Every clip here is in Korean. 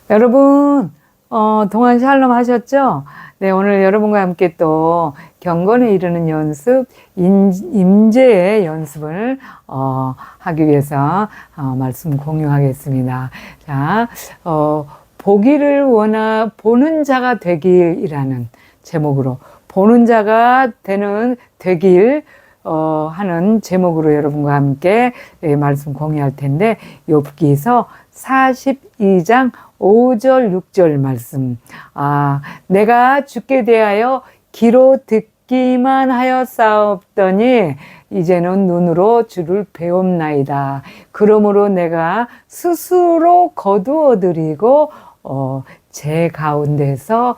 여러분, 동안 샬롬 하셨죠? 네, 오늘 여러분과 함께 또 경건에 이르는 연습, 임재의 연습을, 하기 위해서, 말씀 공유하겠습니다. 자, 보기를 보는 자가 되길이라는 제목으로, 보는 자가 되길, 하는 제목으로 여러분과 함께 말씀 공유할 텐데, 욥기서 42장 5절, 6절 말씀. 내가 주께 대하여 귀로 듣기만 하였사옵더니 이제는 눈으로 주를 배움나이다. 그러므로 내가 스스로 거두어드리고 제 가운데서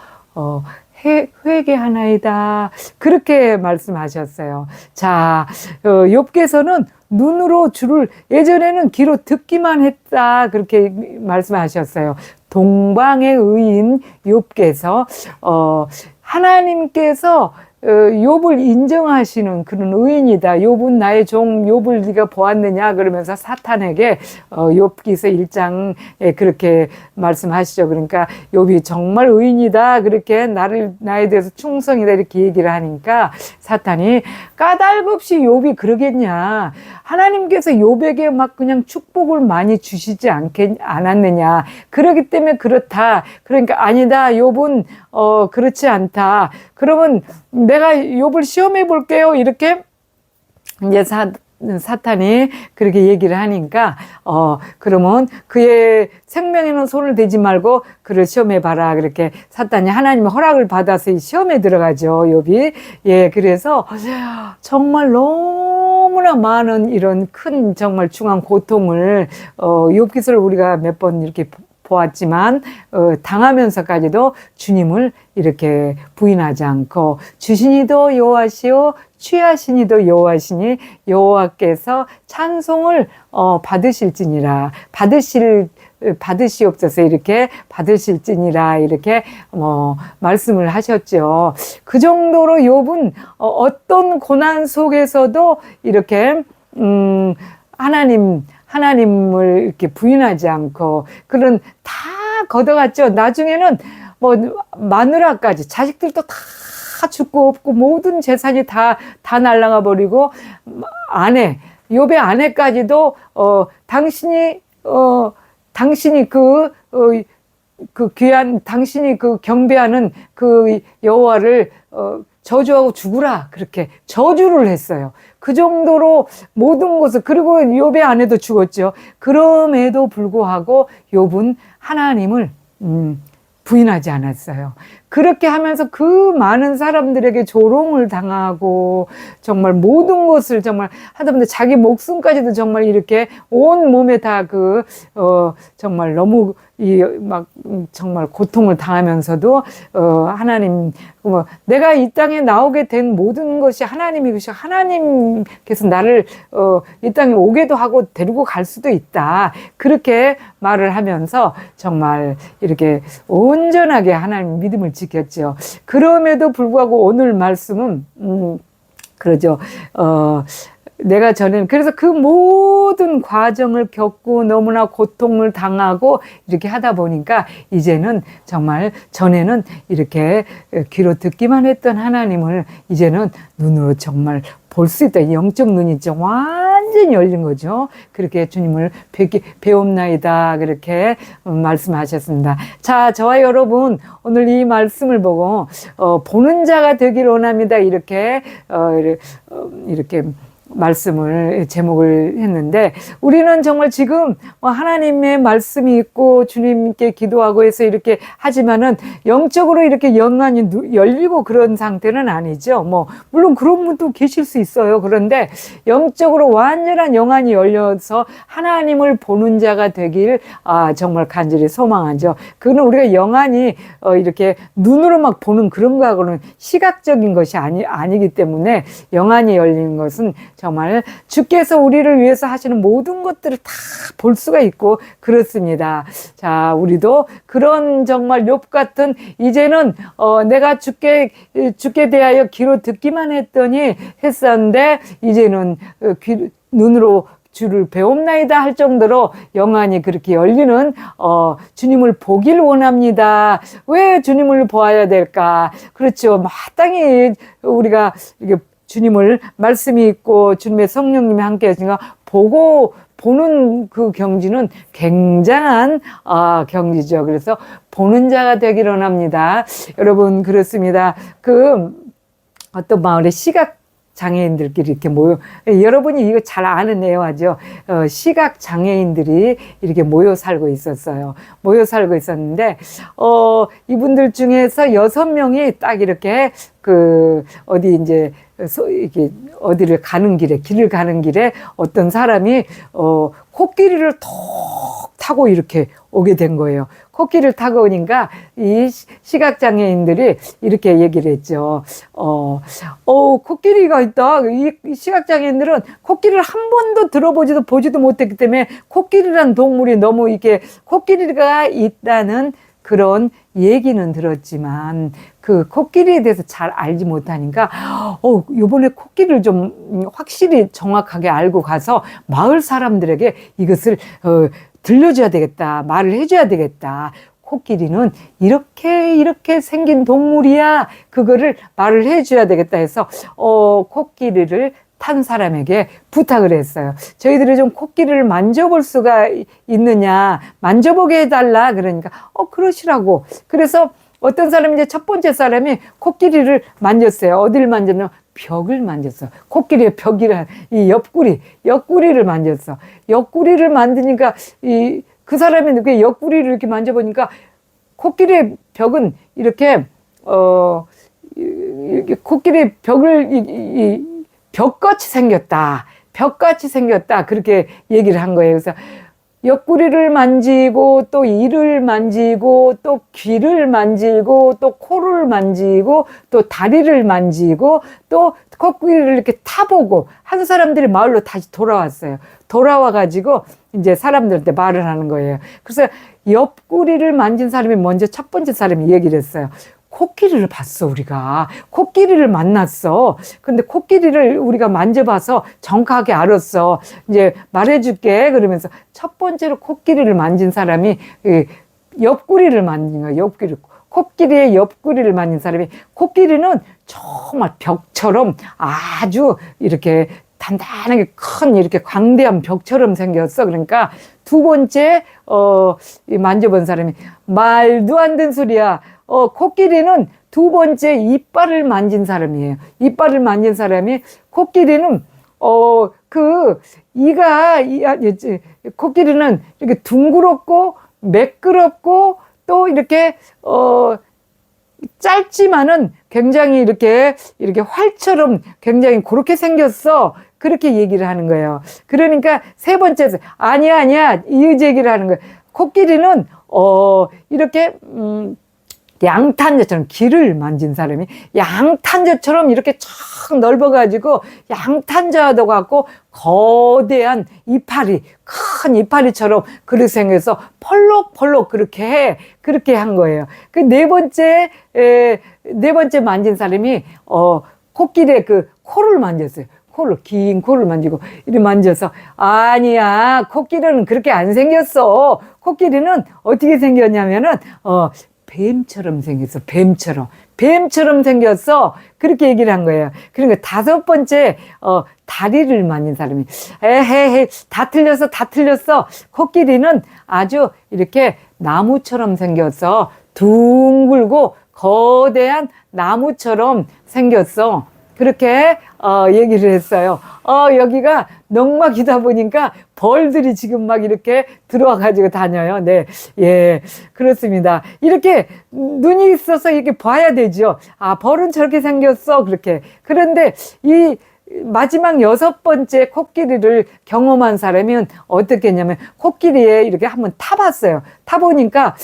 회개하나이다. 그렇게 말씀하셨어요. 자, 욥기서는 눈으로 주를 예전에는 귀로 듣기만 했다. 그렇게 말씀하셨어요. 동방의 의인 욥기서 하나님께서 욥을 인정하시는 그런 의인이다. 욥은 나의 종 욥을 네가 보았느냐 그러면서 사탄에게 욥기서 1장에 그렇게 말씀하시죠. 그러니까 욥이 정말 의인이다. 그렇게 나에 대해서 충성이다 이렇게 얘기를 하니까 사탄이 까닭없이 욥이 그러겠냐. 하나님께서 욥에게 막 그냥 축복을 많이 주시지 않았느냐. 그러기 때문에 그렇다. 그러니까 아니다. 욥은 그렇지 않다. 그러면 내가 욥을 시험해 볼게요. 이렇게 이제 사탄이 그렇게 얘기를 하니까 그러면 그의 생명에는 손을 대지 말고 그를 시험해 봐라. 그렇게 사탄이 하나님의 허락을 받아서 이 시험에 들어가죠. 욥이. 예, 그래서 정말 너무나 많은 이런 큰 정말 중한 고통을 욥기서를 우리가 몇 번 이렇게 보았지만 당하면서까지도 주님을 이렇게 부인하지 않고 주시니도 여호와시오 취하시니도 여호와시니 여호와께서 찬송을 받으실지니라 받으시옵소서 이렇게 받으실지니라 이렇게 말씀을 하셨죠. 그 정도로 욥은 어떤 고난 속에서도 이렇게 하나님을 이렇게 부인하지 않고 그런 다 걷어갔죠. 나중에는 뭐 마누라까지 자식들도 다 죽고 없고 모든 재산이 다 날아가 버리고 욥의 아내까지도 당신이 그 귀한 당신이 그 경배하는 그 여호와를 저주하고 죽으라 그렇게 저주를 했어요. 그 정도로 모든 것을 그리고 욥의 아내도 죽었죠. 그럼에도 불구하고 욥은 하나님을 부인하지 않았어요. 그렇게 하면서 그 많은 사람들에게 조롱을 당하고 정말 모든 것을 정말 하다 보니 자기 목숨까지도 정말 이렇게 온 몸에 다 정말 너무 정말 고통을 당하면서도 하나님 내가 이 땅에 나오게 된 모든 것이 하나님이시고 하나님께서 나를 이 땅에 오게도 하고 데리고 갈 수도 있다. 그렇게 말을 하면서 정말 이렇게 온전하게 하나님 믿음을 지켰죠. 그럼에도 불구하고 오늘 말씀은 그러죠. 내가 전에는 그래서 그 모든 과정을 겪고 너무나 고통을 당하고 이렇게 하다 보니까 이제는 정말 전에는 이렇게 귀로 듣기만 했던 하나님을 이제는 눈으로 정말 볼 수 있다. 영적 눈이 완전히 열린 거죠. 그렇게 주님을 배움나이다. 그렇게 말씀하셨습니다. 자, 저와 여러분 오늘 이 말씀을 보고 보는 자가 되길 원합니다. 이렇게 말씀을 제목을 했는데 우리는 정말 지금 하나님의 말씀이 있고 주님께 기도하고 해서 이렇게 하지만은 영적으로 이렇게 영안이 열리고 그런 상태는 아니죠. 물론 그런 분도 계실 수 있어요. 그런데 영적으로 완전한 영안이 열려서 하나님을 보는 자가 되길 정말 간절히 소망하죠. 그거는 우리가 영안이 이렇게 눈으로 막 보는 그런 거하고는 시각적인 것이 아니기 때문에 영안이 열리는 것은 정말 주께서 우리를 위해서 하시는 모든 것들을 다 볼 수가 있고 그렇습니다. 자, 우리도 그런 정말 욥 같은 이제는 내가 주께 대하여 귀로 듣기만 했더니 했었는데 이제는 눈으로 주를 배웁나이다 할 정도로 영안이 그렇게 열리는 주님을 보길 원합니다. 왜 주님을 보아야 될까? 그렇죠. 마땅히 우리가 이게 주님을 말씀이 있고 주님의 성령님이 함께 하시니까 보는 그 경지는 굉장한 경지죠. 그래서 보는 자가 되기를 원합니다. 여러분 그렇습니다. 어떤 마을에 시각 장애인들끼리 이렇게 모여, 여러분이 이거 잘 아는 내용하죠. 시각 장애인들이 이렇게 모여 살고 있었어요. 모여 살고 있었는데 이분들 중에서 6명이 딱 이렇게 이게 어디를 가는 길을 가는 길에 어떤 사람이 코끼리를 톡 타고 이렇게 오게 된 거예요. 코끼리를 타고 오니까 이 시각장애인들이 이렇게 얘기를 했죠. 코끼리가 있다. 이 시각장애인들은 코끼리를 한 번도 보지도 못했기 때문에 코끼리란 동물이 너무 이게 코끼리가 있다는 그런 얘기는 들었지만 그 코끼리에 대해서 잘 알지 못하니까 요번에 코끼리를 좀 확실히 정확하게 알고 가서 마을 사람들에게 이것을 들려줘야 되겠다. 말을 해줘야 되겠다. 코끼리는 이렇게 생긴 동물이야. 그거를 말을 해줘야 되겠다 해서 코끼리를 탄 사람에게 부탁을 했어요. 저희들이 좀 코끼리를 만져볼 수가 있느냐, 만져보게 해달라. 그러니까 그러시라고. 그래서 어떤 사람이 이제 첫 번째 사람이 코끼리를 만졌어요. 어디를 만졌냐면 벽을 만졌어. 코끼리의 벽이란 이 옆구리를 만졌어. 옆구리를 만드니까 그 사람이 그 옆구리를 이렇게 만져보니까 코끼리의 벽은 이렇게 코끼리의 벽을 벽같이 생겼다. 벽같이 생겼다. 그렇게 얘기를 한 거예요. 그래서 옆구리를 만지고 또 이를 만지고 또 귀를 만지고 또 코를 만지고 또 다리를 만지고 또 코끼리를 이렇게 타보고 한 사람들이 마을로 다시 돌아왔어요. 돌아와가지고 이제 사람들한테 말을 하는 거예요. 그래서 옆구리를 만진 사람이 먼저 첫 번째 사람이 얘기를 했어요. 코끼리를 봤어, 우리가. 코끼리를 만났어. 근데 코끼리를 우리가 만져봐서 정확하게 알았어. 이제 말해줄게. 그러면서 첫 번째로 코끼리를 만진 사람이 옆구리를 만진 거야, 코끼리의 옆구리를 만진 사람이 코끼리는 정말 벽처럼 아주 이렇게 단단하게 큰 이렇게 광대한 벽처럼 생겼어. 그러니까 두 번째 만져본 사람이 말도 안 되는 소리야. 코끼리는 두 번째 이빨을 만진 사람이에요. 이빨을 만진 사람이 코끼리는 코끼리는 이렇게 둥그렇고 매끄럽고 또 이렇게 짧지만은 굉장히 이렇게 활처럼 굉장히 그렇게 생겼어. 그렇게 얘기를 하는 거예요. 그러니까 세 번째 아니야 이 얘기를 하는 거예요. 코끼리는 이렇게 양탄자처럼 길을 만진 사람이 양탄자처럼 이렇게 쫙 넓어가지고 양탄자도 같고 거대한 이파리, 큰 이파리처럼 그렇게 생겨서 펄럭펄럭 그렇게 한 거예요. 그 네 번째 만진 사람이 코끼리의 그 코를 만졌어요. 긴 코를 만지고 이렇게 만져서 아니야, 코끼리는 그렇게 안 생겼어. 코끼리는 어떻게 생겼냐면은 뱀처럼 생겼어. 뱀처럼 생겼어. 그렇게 얘기를 한 거예요. 그러니까 다섯 번째 다리를 만진 사람이 에헤헤 다 틀렸어. 코끼리는 아주 이렇게 나무처럼 생겼어. 둥글고 거대한 나무처럼 생겼어. 그렇게 얘기를 했어요. 여기가 농막이다 보니까 벌들이 지금 막 이렇게 들어와 가지고 다녀요. 네. 예. 그렇습니다. 이렇게 눈이 있어서 이렇게 봐야 되죠. 벌은 저렇게 생겼어. 그렇게. 그런데 이 마지막 여섯 번째 코끼리를 경험한 사람은 어떻게 했냐면 코끼리에 이렇게 한번 타봤어요. 타보니까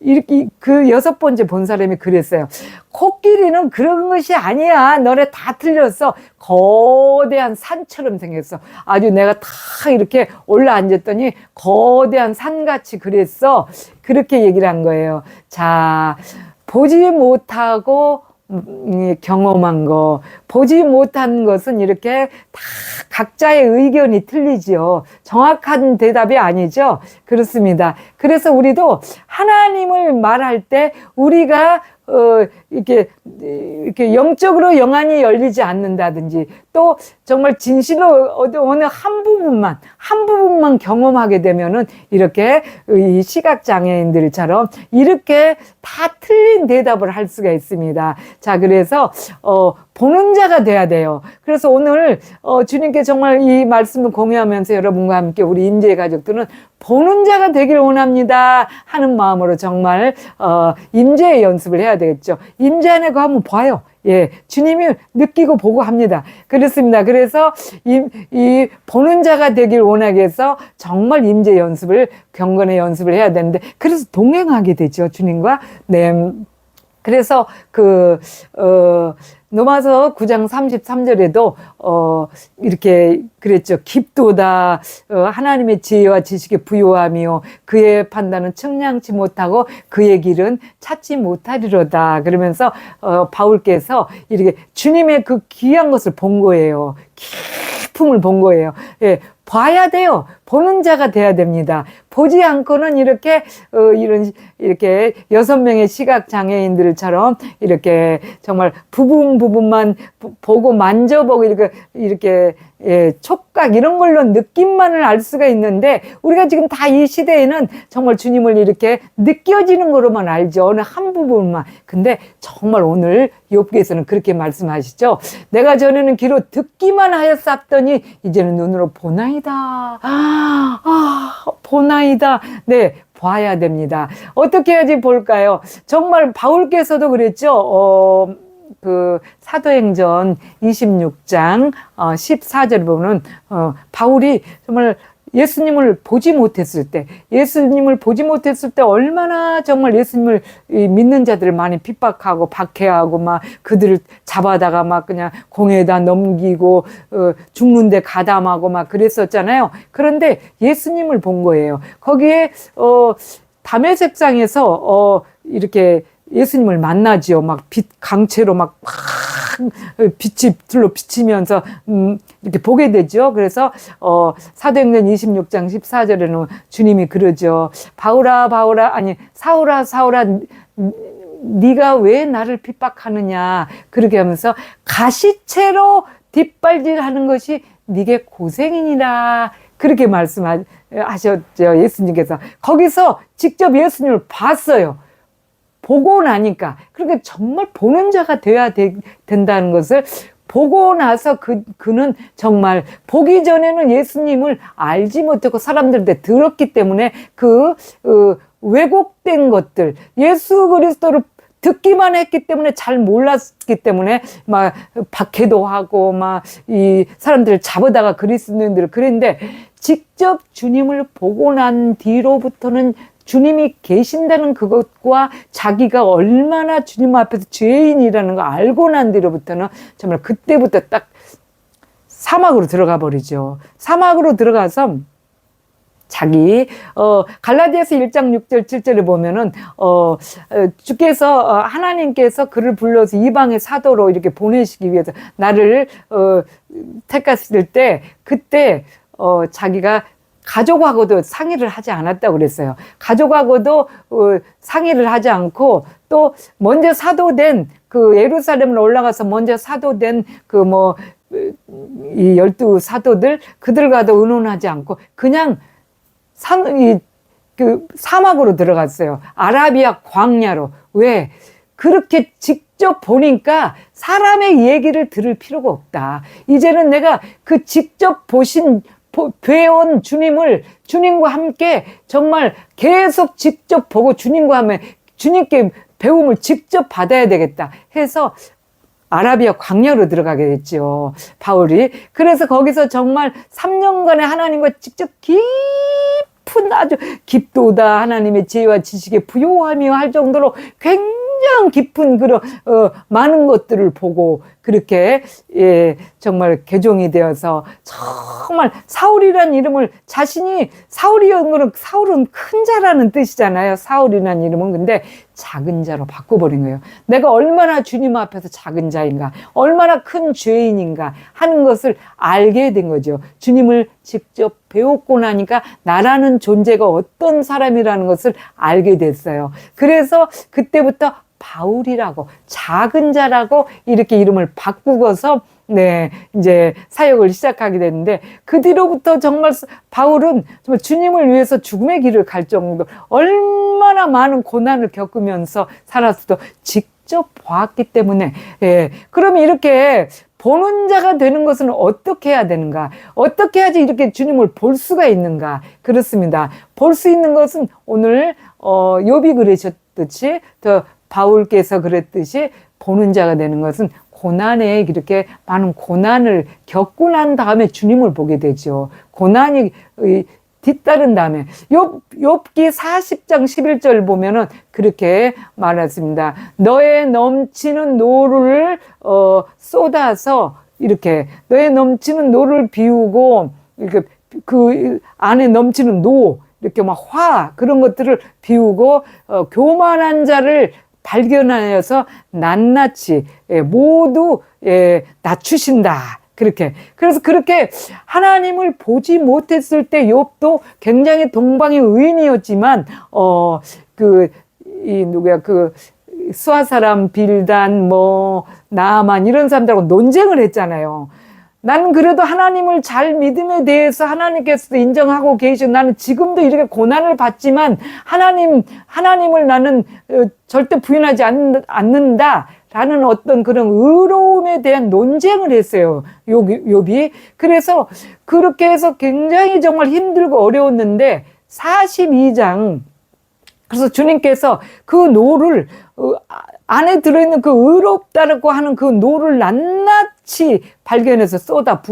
이렇게 그 여섯 번째 본 사람이 그랬어요. 코끼리는 그런 것이 아니야. 너네 다 틀렸어. 거대한 산처럼 생겼어. 아주 내가 다 이렇게 올라앉았더니 거대한 산같이 그랬어. 그렇게 얘기를 한 거예요. 자, 보지 못하고 경험한 거, 보지 못한 것은 이렇게 다 각자의 의견이 틀리지요. 정확한 대답이 아니죠. 그렇습니다. 그래서 우리도 하나님을 말할 때 우리가 이렇게 영적으로 영안이 열리지 않는다든지 또 정말 진실로 어느 한 부분만 경험하게 되면은 이렇게 이 시각장애인들처럼 이렇게 다 틀린 대답을 할 수가 있습니다. 자, 그래서, 보는 자가 돼야 돼요. 그래서 오늘, 주님께 정말 이 말씀을 공유하면서 여러분과 함께 우리 임재 가족들은 보는 자가 되길 원합니다 하는 마음으로 정말 임재의 연습을 해야 되겠죠. 임재 안에 가면 봐요. 예, 주님이 느끼고 보고 합니다. 그렇습니다. 그래서 이 보는 자가 되길 원하기 위해서 정말 임재 연습을, 경건의 연습을 해야 되는데, 그래서 동행하게 되죠, 주님과. 네. 그래서 로마서 9장 33절에도 이렇게 그랬죠. 깊도다 하나님의 지혜와 지식에 부요하며 그의 판단은 측량치 못하고 그의 길은 찾지 못하리로다. 그러면서 바울께서 이렇게 주님의 그 귀한 것을 본 거예요. 기품을 본 거예요. 예, 봐야 돼요. 보는 자가 돼야 됩니다. 보지 않고는 이렇게 이렇게 6명의 시각 장애인들처럼 이렇게 정말 부분만 보고 만져보고 이렇게 예, 촉각 이런 걸로 느낌만을 알 수가 있는데, 우리가 지금 다 이 시대에는 정말 주님을 이렇게 느껴지는 거로만 알죠. 어느 한 부분만. 근데 정말 오늘 욥기에서는 그렇게 말씀하시죠. 내가 전에는 귀로 듣기만 하였사더니 이제는 눈으로 보나이다. 보나이다. 네, 봐야 됩니다. 어떻게 해야지 볼까요? 정말 바울께서도 그랬죠. 사도행전 26장 14절 보면 바울이 정말 예수님을 보지 못했을 때 얼마나 정말 예수님을 믿는 자들을 많이 핍박하고 박해하고 막 그들을 잡아다가 막 그냥 공에다 넘기고 죽는데 가담하고 막 그랬었잖아요. 그런데 예수님을 본 거예요. 거기에 다메섹상에서 이렇게 예수님을 만나지요. 막 강체로 막 빛이 둘로 비치면서 이렇게 보게 되죠. 그래서 사도행전 26장 14절에는 주님이 그러죠. 사울아 네가 왜 나를 핍박하느냐. 그렇게 하면서 가시채로 뒷발질하는 것이 네게 고생이니라. 그렇게 말씀하셨죠. 예수님께서. 거기서 직접 예수님을 봤어요. 보고 나니까. 그러니까 정말 보는 자가 돼야 된다는 것을 보고 나서 그는 정말 보기 전에는 예수님을 알지 못하고 사람들한테 들었기 때문에 왜곡된 것들, 예수 그리스도를 듣기만 했기 때문에 잘 몰랐기 때문에 막 박해도 하고 막 이 사람들을 잡아다가 그리스도인들을 그랬는데, 직접 주님을 보고 난 뒤로부터는 주님이 계신다는 그것과 자기가 얼마나 주님 앞에서 죄인이라는 걸 알고 난 뒤로부터는 정말 그때부터 딱 사막으로 들어가 버리죠. 사막으로 들어가서 갈라디아서 1장 6절 7절에 보면은 주께서 하나님께서 그를 불러서 이방의 사도로 이렇게 보내시기 위해서 나를 택하실 때, 그때 자기가 가족하고도 상의를 하지 않았다고 그랬어요. 가족하고도 상의를 하지 않고, 또 먼저 사도된 예루살렘으로 올라가서 먼저 사도된 이 12 사도들, 그들과도 의논하지 않고 그냥 사막으로 들어갔어요. 아라비아 광야로. 왜? 그렇게 직접 보니까 사람의 얘기를 들을 필요가 없다. 이제는 내가 직접 뵈온 주님과 함께 정말 계속 직접 보고 주님께 배움을 직접 받아야 되겠다 해서 아라비아 광야로 들어가게 됐죠, 바울이. 그래서 거기서 정말 3년간의 하나님과 직접 아주 깊도다 하나님의 지혜와 지식에 부요하며 할 정도로 굉장히 깊은 많은 것들을 보고 그렇게 정말 개종이 되어서 정말 사울이라는 이름을 자신이 사울은 큰 자라는 뜻이잖아요. 사울이라는 이름은. 근데 작은 자로 바꿔버린 거예요. 내가 얼마나 주님 앞에서 작은 자인가, 얼마나 큰 죄인인가 하는 것을 알게 된 거죠. 주님을 직접 배웠고 나니까 나라는 존재가 어떤 사람이라는 것을 알게 됐어요. 그래서 그때부터 바울이라고, 작은 자라고 이렇게 이름을 바꾸고서 이제 사역을 시작하게 됐는데, 그 뒤로부터 정말 바울은 정말 주님을 위해서 죽음의 길을 갈 정도 얼마나 많은 고난을 겪으면서 살았어도 직접 보았기 때문에, 그러면 이렇게 보는 자가 되는 것은 어떻게 해야 되는가? 어떻게 해야지 이렇게 주님을 볼 수가 있는가? 그렇습니다. 볼 수 있는 것은 오늘 욥이 그러셨듯이, 또 바울께서 그랬듯이 보는 자가 되는 것은 고난에 이렇게 많은 고난을 겪고 난 다음에 주님을 보게 되죠. 고난이 뒤따른 다음에 욥기 40장 11절 보면은 그렇게 말했습니다. 너의 넘치는 노를 쏟아서 이렇게 너의 넘치는 노를 비우고 이렇게 그 안에 넘치는 노 이렇게 막 화 그런 것들을 비우고 교만한 자를 발견하여서 낱낱이 모두 낮추신다. 그렇게. 그래서 그렇게 하나님을 보지 못했을 때 욥도 굉장히 동방의 의인이었지만 수아 사람 빌단 나아만 이런 사람들하고 논쟁을 했잖아요. 나는 그래도 하나님을 잘 믿음에 대해서 하나님께서도 인정하고 계시고 나는 지금도 이렇게 고난을 받지만 하나님을 나는 절대 부인하지 않는다라는 어떤 그런 의로움에 대한 논쟁을 했어요. 욥이. 그래서 그렇게 해서 굉장히 정말 힘들고 어려웠는데 42장 그래서 주님께서 그 노를 안에 들어있는 그 의롭다라고 하는 그 노를 낱낱이 발견해서 쏟아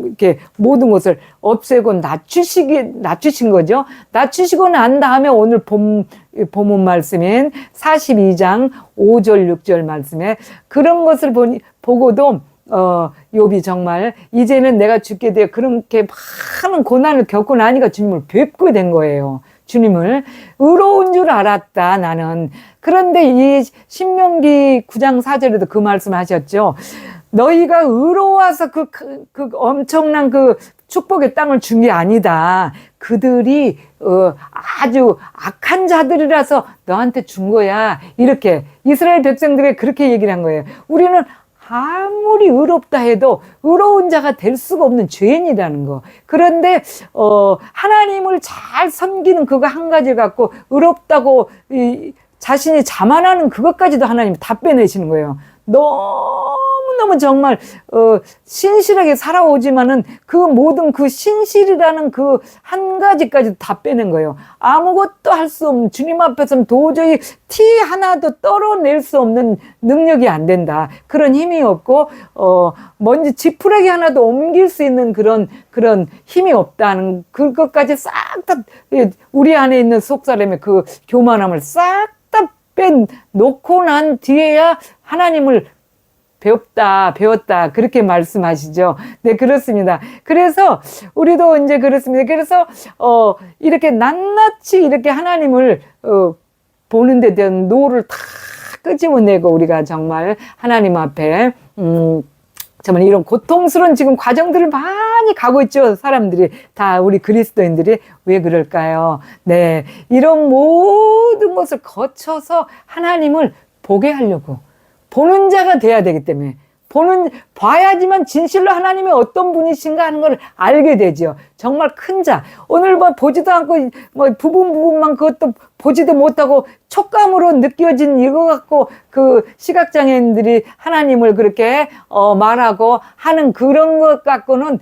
이렇게 모든 것을 없애고 낮추신 거죠. 낮추시고 난 다음에 오늘 본문 말씀인 42장 5절 6절 말씀에 그런 것을 보고도 욥이 정말 이제는 내가 죽게 되어 그렇게 많은 고난을 겪고 나니까 주님을 뵙게 된 거예요. 주님을 의로운 줄 알았다 나는. 그런데 이 신명기 9장 4절에도 그 말씀 하셨죠. 너희가 의로워서 그 엄청난 그 축복의 땅을 준 게 아니다. 그들이 아주 악한 자들이라서 너한테 준 거야. 이렇게 이스라엘 백성들이 그렇게 얘기를 한 거예요. 우리는 아무리 의롭다 해도 의로운 자가 될 수가 없는 죄인이라는 거. 그런데 하나님을 잘 섬기는 그거 한 가지를 갖고 의롭다고 자신이 자만하는 그것까지도 하나님이 다 빼내시는 거예요. 너무너무 정말 신실하게 살아오지만은 그 모든 그 신실이라는 그 한 가지까지 다 빼낸 거예요. 아무것도 할 수 없는 주님 앞에서는 도저히 티 하나도 떨어낼 수 없는 능력이 안 된다. 그런 힘이 없고 먼지 지푸라기 하나도 옮길 수 있는 그런 힘이 없다는 그것까지 싹 다 우리 안에 있는 속사람의 그 교만함을 싹 다 빼놓고 난 뒤에야 하나님을 배웠다 그렇게 말씀하시죠. 네, 그렇습니다. 그래서 우리도 이제 그렇습니다. 그래서 이렇게 낱낱이 이렇게 하나님을 보는 데 대한 노를 다 끄집어내고 우리가 정말 하나님 앞에 정말 이런 고통스러운 지금 과정들을 많이 가고 있죠. 사람들이 다 우리 그리스도인들이 왜 그럴까요? 네, 이런 모든 것을 거쳐서 하나님을 보게 하려고 보는 자가 돼야 되기 때문에 봐야지만 진실로 하나님이 어떤 분이신가 하는 걸 알게 되죠. 정말 큰 자. 오늘 보지도 않고 부분만 그것도 보지도 못하고 촉감으로 느껴진 이거 갖고 그 시각장애인들이 하나님을 그렇게 말하고 하는 그런 것 갖고는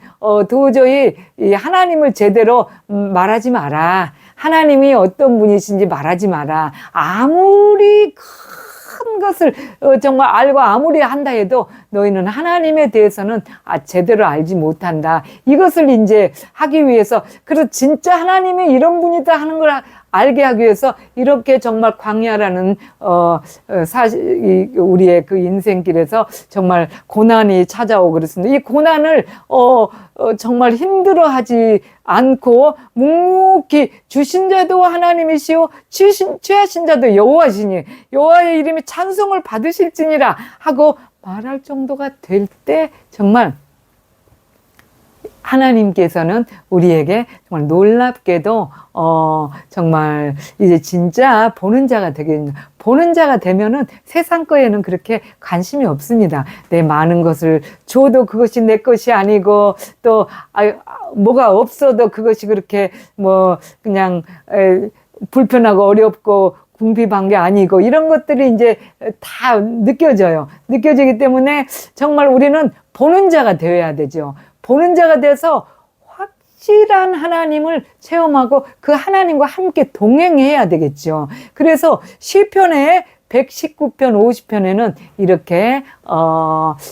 도저히 이 하나님을 제대로 말하지 마라. 하나님이 어떤 분이신지 말하지 마라. 아무리 큰 것을 정말 알고 아무리 한다 해도 너희는 하나님에 대해서는 제대로 알지 못한다. 이것을 이제 하기 위해서 그래서 진짜 하나님이 이런 분이다 하는 걸 알게 하기 위해서 이렇게 정말 광야라는 사실 우리의 그 인생길에서 정말 고난이 찾아오고 그렇습니다. 이 고난을 정말 힘들어하지 않고 묵묵히 주신 자도 하나님이시오 취하신 자도 여호와시니 여호와의 이름이 찬송을 받으실지니라 하고 말할 정도가 될 때 정말 하나님께서는 우리에게 정말 놀랍게도 정말 이제 진짜 보는 자가 되겠습니다. 보는 자가 되면은 세상 거에는 그렇게 관심이 없습니다. 내 많은 것을 줘도 그것이 내 것이 아니고 또 뭐가 없어도 그것이 그렇게 뭐 그냥 불편하고 어렵고 궁핍한 게 아니고 이런 것들이 이제 다 느껴져요. 느껴지기 때문에 정말 우리는 보는 자가 되어야 되죠. 보는 자가 돼서 확실한 하나님을 체험하고 그 하나님과 함께 동행해야 되겠죠. 그래서 시편의 119편, 50편에는 이렇게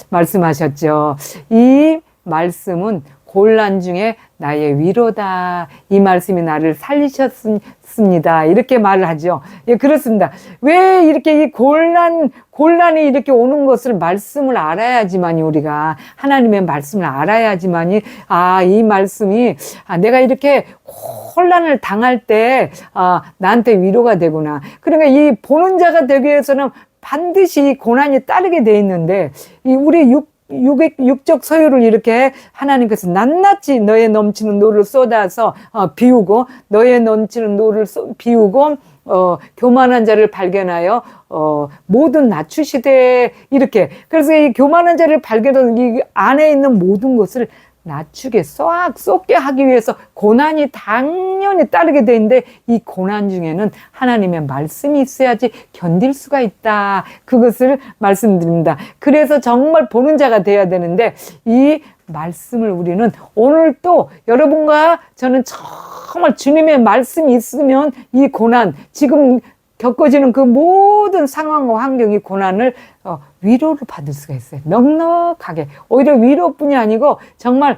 말씀하셨죠. 이 말씀은 곤란 중에 나의 위로다. 이 말씀이 나를 살리셨습니다. 이렇게 말을 하죠. 예, 그렇습니다. 왜 이렇게 이 곤란이 이렇게 오는 것을 말씀을 알아야지만이 우리가 하나님의 말씀을 알아야지만이 이 말씀이 내가 이렇게 혼란을 당할 때 나한테 위로가 되구나. 그러니까 이 보는 자가 되기 위해서는 반드시 고난이 따르게 돼 있는데 우리 육적 소유를 이렇게 하나님께서 낱낱이 너의 넘치는 노를 쏟아서 비우고 너의 넘치는 노를 비우고 교만한 자를 발견하여 모든 낮추시되 이렇게 그래서 이 교만한 자를 발견하는 이 안에 있는 모든 것을 낮추게 쏟게 하기 위해서 고난이 당연히 따르게 되는데 이 고난 중에는 하나님의 말씀이 있어야지 견딜 수가 있다. 그것을 말씀드립니다. 그래서 정말 보는 자가 돼야 되는데 이 말씀을 우리는 오늘 또 여러분과 저는 정말 주님의 말씀이 있으면 이 고난 지금 겪어지는 그 모든 상황과 환경이 고난을 위로를 받을 수가 있어요. 넉넉하게. 오히려 위로뿐이 아니고 정말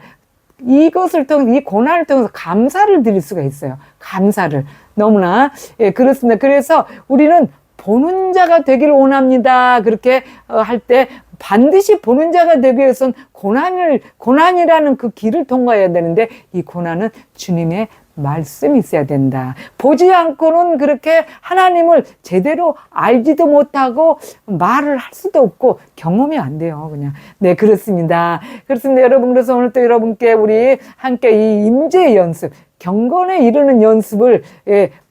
이것을 통해서 이 고난을 통해서 감사를 드릴 수가 있어요. 감사를. 너무나 그렇습니다. 그래서 우리는 보는 자가 되기를 원합니다. 그렇게 할 때 반드시 보는 자가 되기 위해서는 고난이라는 그 길을 통과해야 되는데 이 고난은 주님의 말씀이 있어야 된다. 보지 않고는 그렇게 하나님을 제대로 알지도 못하고 말을 할 수도 없고 경험이 안 돼요. 그냥. 네, 그렇습니다. 그렇습니다. 여러분, 그래서 오늘 또 여러분께 우리 함께 이 임재 연습, 경건에 이르는 연습을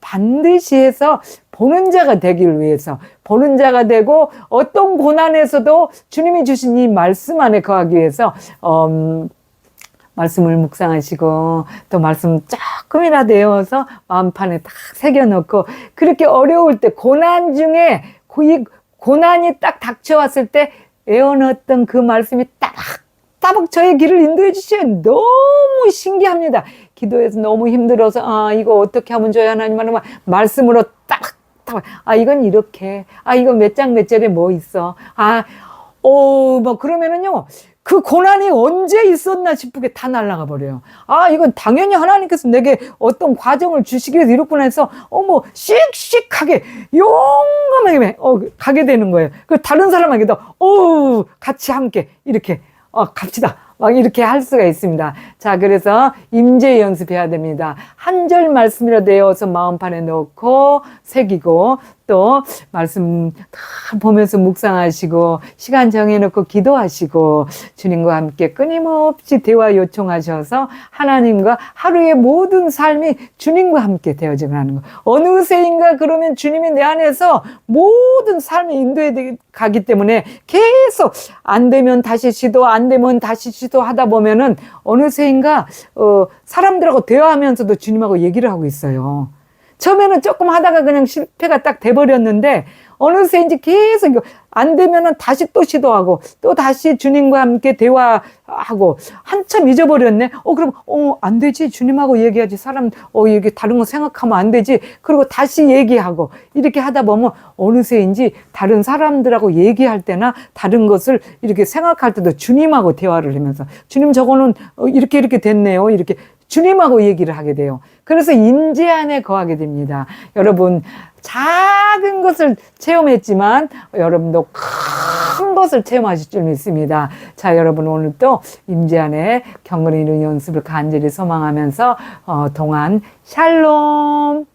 반드시 해서 보는 자가 되기를 위해서 보는 자가 되고 어떤 고난에서도 주님이 주신 이 말씀 안에 거하기 위해서 말씀을 묵상하시고 또 말씀 조금이라도 외워서 마음판에 딱 새겨놓고 그렇게 어려울 때 고난 중에 고난이 딱 닥쳐왔을 때 외워놨던 그 말씀이 따박 저의 길을 인도해 주셔요. 너무 신기합니다. 기도해서 너무 힘들어서 이거 어떻게 하면 좋아요 하나님 하나님 말씀으로 이건 이렇게 이건 몇 장 몇 절에 뭐 있어 뭐 그러면은요 그 고난이 언제 있었나 싶게 다 날아가 버려요. 이건 당연히 하나님께서 내게 어떤 과정을 주시기 위해서 이렇구나 해서 뭐 씩씩하게 용감하게 가게 되는 거예요. 그 다른 사람에게도 같이 함께 이렇게 갑시다. 막 이렇게 할 수가 있습니다. 자, 그래서 임재 연습해야 됩니다. 한 절 말씀이라도 외워서 마음판에 넣고 새기고 또 말씀 다 보면서 묵상하시고 시간 정해놓고 기도하시고 주님과 함께 끊임없이 대화 요청하셔서 하나님과 하루의 모든 삶이 주님과 함께 되어지는 거. 어느새인가 그러면 주님이 내 안에서 모든 삶이 인도해 가기 때문에 계속 안 되면 다시 시도 안 되면 다시 시도하다 보면은 어느새인가 사람들하고 대화하면서도 주님하고 얘기를 하고 있어요. 처음에는 조금 하다가 그냥 실패가 딱 돼버렸는데 어느새 이제 계속 안 되면은 다시 또 시도하고 또 다시 주님과 함께 대화하고 한참 잊어버렸네. 그럼 안 되지. 주님하고 얘기하지. 사람 이게 다른 거 생각하면 안 되지. 그리고 다시 얘기하고 이렇게 하다 보면 어느새인지 다른 사람들하고 얘기할 때나 다른 것을 이렇게 생각할 때도 주님하고 대화를 하면서 주님 저거는 이렇게 됐네요. 이렇게 주님하고 얘기를 하게 돼요. 그래서 임재 안에 거하게 됩니다. 여러분 작은 것을 체험했지만 여러분도 큰 것을 체험하실 줄 믿습니다. 자, 여러분 오늘 또 임재 안에 경건히 이루는 연습을 간절히 소망하면서 동안 샬롬.